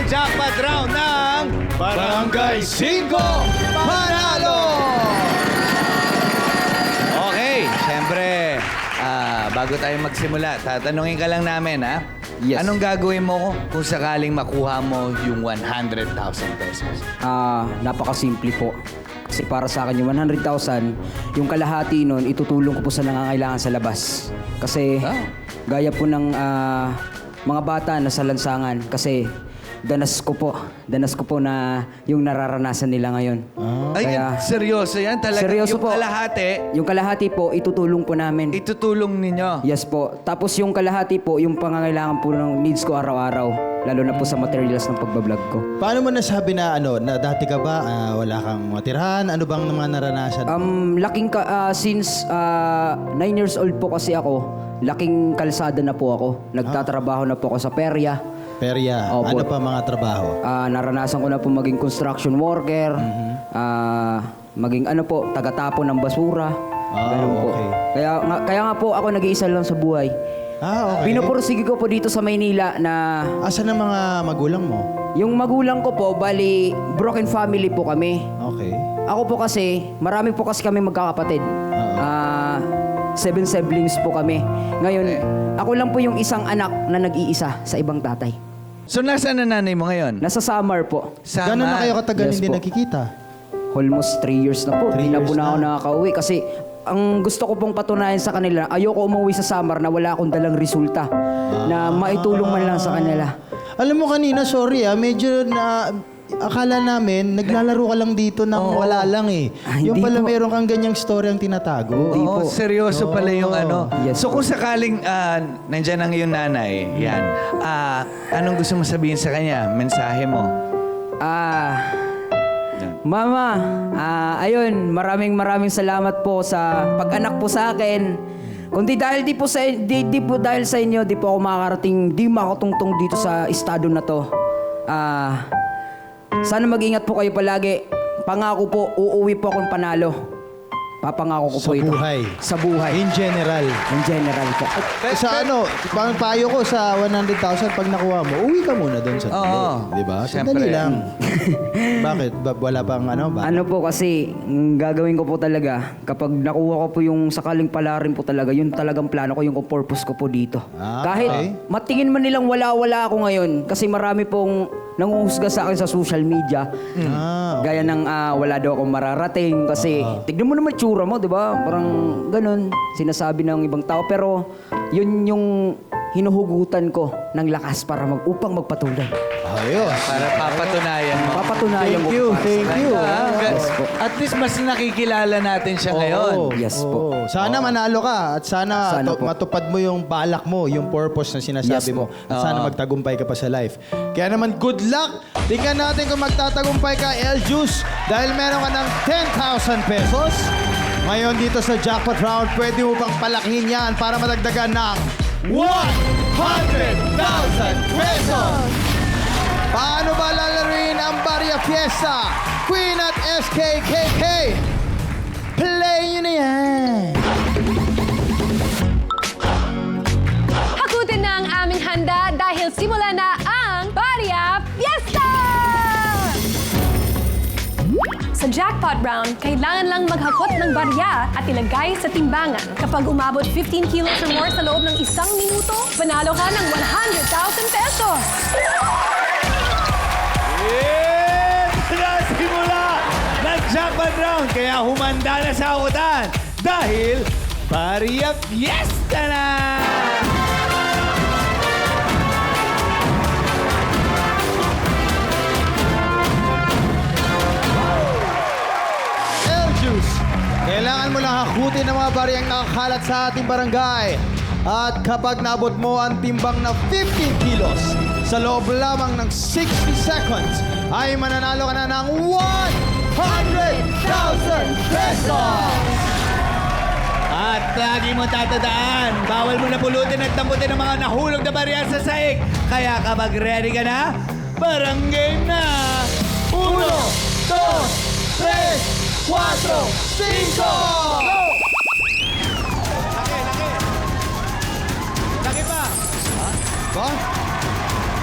jackpot round ng Barangay 5 Panalo! Okay, siyempre, bago tayo magsimula, tatanungin ka lang namin, ha? Yes. Anong gagawin mo kung sakaling makuha mo yung 100,000 pesos? Napakasimple po. Kasi para sa akin yung 100,000, yung kalahati nun, itutulong ko po sa nangangailangan sa labas. Kasi gaya po ng mga bata na sa lansangan. Kasi danas ko po na yung nararanasan nila ngayon. Ay, seryoso yan? Talaga Seryoso yung po. kalahati, Yung kalahati po, itutulong po namin. itutulong ninyo. Yes po. Tapos yung kalahati po, yung pangangailangan po ng needs ko araw-araw. Lalo na po sa materials ng pagbablog ko. Paano mo nasabi na na dati ka ba wala kang matirahan? Ano bang mga naranasan? Since 9 years old po kasi ako, laking kalsada na po ako. Nagtatrabaho na po ako sa perya. Perya. Opo. Ano pa mga trabaho? Naranasan ko na po maging construction worker. Maging taga-tapon ng basura. Ganun po. Okay. Kaya nga po ako nag-iisa lang sa buhay. Okay. Pinupursige ko po dito sa Maynila na Asan ang mga magulang mo? yung magulang ko po, bali, broken family po kami. Okay. Ako po kasi, marami po kasi kami magkakapatid. 7 siblings po kami. Ngayon, ako lang po yung isang anak na nag-iisa sa ibang tatay. So, nasaan na nanay mo ngayon? Nasa Samar po. Sama. Gano'n na kayo katagal Yes hindi po. nagkikita? Almost 3 years na po. 3 Hindi na po years na ako na. nakaka-uwi kasi ang gusto ko pong patunayan sa kanila, ayoko umuwi sa Samar na wala akong dalang resulta na maitulong man lang sa kanila. Alam mo kanina, sorry medyo na akala namin naglalaro ka lang dito nang wala lang Yung hindi pala po. meron kang ganyang story ang tinatago. Oo, seryoso pala yung ano. Yes So po. kung sakaling nandyan ang iyong nanay, yan, anong gusto mo sabihin sa kanya? Mensahe mo? Mama, ayun, maraming salamat po sa pag-anak po sa akin. Kundi dahil di po dahil sa inyo, di po ako makakarating, di makatungtong dito sa estado na to. Sana mag-ingat po kayo palagi. Pangako po, uuwi po akong panalo. Papangako ko Sa po ito. buhay. Sa buhay. In general. In general po. Sa pang payo ko sa 100,000 pag nakuha mo, uwi ka muna doon sa Oo. Di ba? Siyempre. Sandali lang. Bakit? Wala pang ba? Ano po kasi, gagawin ko po talaga, kapag nakuha ko po yung sakaling palarin po talaga, yun talagang plano ko, yung purpose ko po dito. Kahit Okay. matingin man nilang wala-wala ako ngayon, kasi marami pong nanguhusga sa akin sa social media. Okay. Gaya ng wala daw akong mararating kasi tignan mo naman tsura mo, di ba? Parang ganun, sinasabi ng ibang tao. Pero yun yung hinuhugutan ko ng lakas para upang magpatuloy. Ayos. Para papatunayan mo. Papatunayan Thank ko you, para sa thank you. Yes po. At least mas nakikilala natin siya ngayon. Yes po. Sana manalo ka at sana, Sana po. matupad mo yung balak mo, yung purpose na sinasabi Yes mo. po. At sana magtagumpay ka pa sa life. Kaya naman, good luck! Tingnan natin kung magtatagumpay ka, El Juice, dahil meron ka ng 10,000 pesos. Ngayon dito sa jackpot round, pwede mo pang palakihin yan para madagdagan ng 100,000 pesos! Paano ba lalaruin ang Barya Fiesta? Queen at SKKK! Play nyo na yan! Hakutin na ang aming handa dahil simula na ang Barya Fiesta! Sa jackpot round, kailangan lang maghakot ng barya at ilagay sa timbangan. Kapag umabot 15 kilos or more sa loob ng 1 minuto, panalo ka ng 100,000 pesos! Simula ng jackpot round, kaya humanda na sa hakutan dahil Barya Fiesta na! El Juice, kailangan mo lang hakutin ang mga bariyang nakakalat sa ating barangay. At kapag naabot mo ang timbang na 15 kilos, sa loob lamang ng 60 seconds, ay mananalo ka na ng 100,000 pesos! At lagi mo tatandaan, bawal mo na pulutin at damputin ang mga nahulog na barya sa saik. Kaya kapag ready ka na, parang game na! 1, 2, 3, 4, 5! Laki pa! Ba?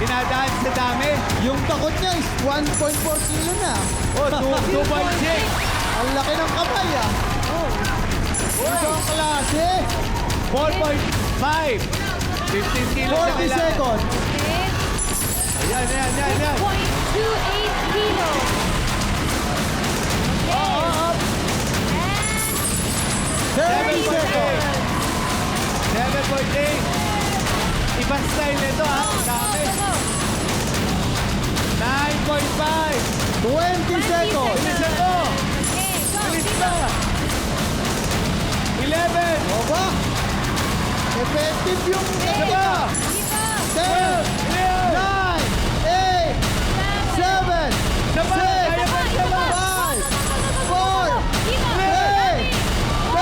Dinadaan sa dami. Yung takot niya is 1.4 kilo na. Oh, 2.6. Ang laki ng kamay ah. Ito ang klase. 4.5. 15 kilos na 40 kailangan. seconds. Ayan. 6.28 kilos. Up. 30 seconds. 7.8. Ibang style nito ha. Dami. 9.5. 20 seconds. Bilisan mo. Bilis na. 11. Oba. Effective yung Diba? 10, 9, 8, 7, Sabay. 6, Kaya pa, sabay. 5, 4, 3, 2,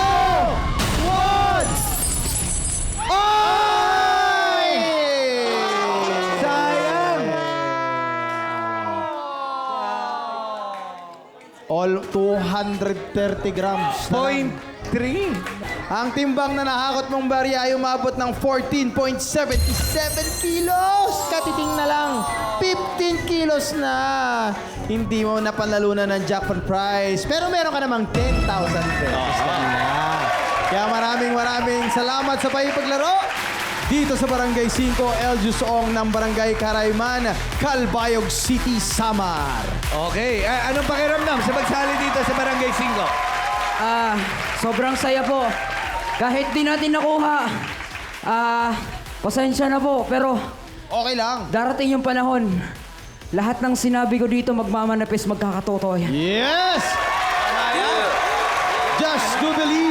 1. Ay! Sayang. All 230 grams. na lang. 0.3. Ang timbang na nahakot mong barya ay umabot ng 14.77 kilos. Katiting na lang. 15 kilos na. Hindi mo napalalunan ng jackpot prize. Pero meron ka namang 10,000 pesos kanina. Kaya maraming salamat sa pakipaglaro. Dito sa Barangay 5, Eljus Ong ng Barangay Karayman, Calbayog City, Samar. Okay. Anong pakiramdam sa pagsali dito sa Barangay 5? Sobrang saya po. Kahit di natin nakuha, pasensya na po. Pero Okay lang. darating yung panahon. Lahat ng sinabi ko dito magmamanapis, magkakatotoo yan. Yes! Just do believe.